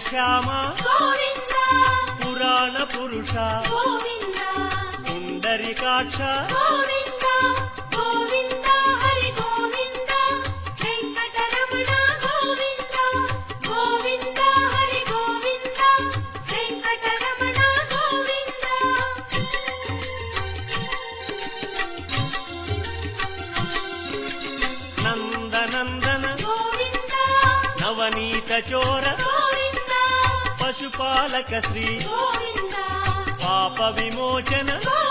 శ్యామ గోవింద పురాణ పురుష గోవింద పుండరీకాక్ష గోవింద గోవింద హరి గోవింద వెంకటరమణ గోవింద గోవింద హరి గోవింద వెంకటరమణ గోవింద నందనందన గోవింద నవనీత చోర గోవింద పశుపాలక శ్రీ గోవింద పాప విమోచన గోవింద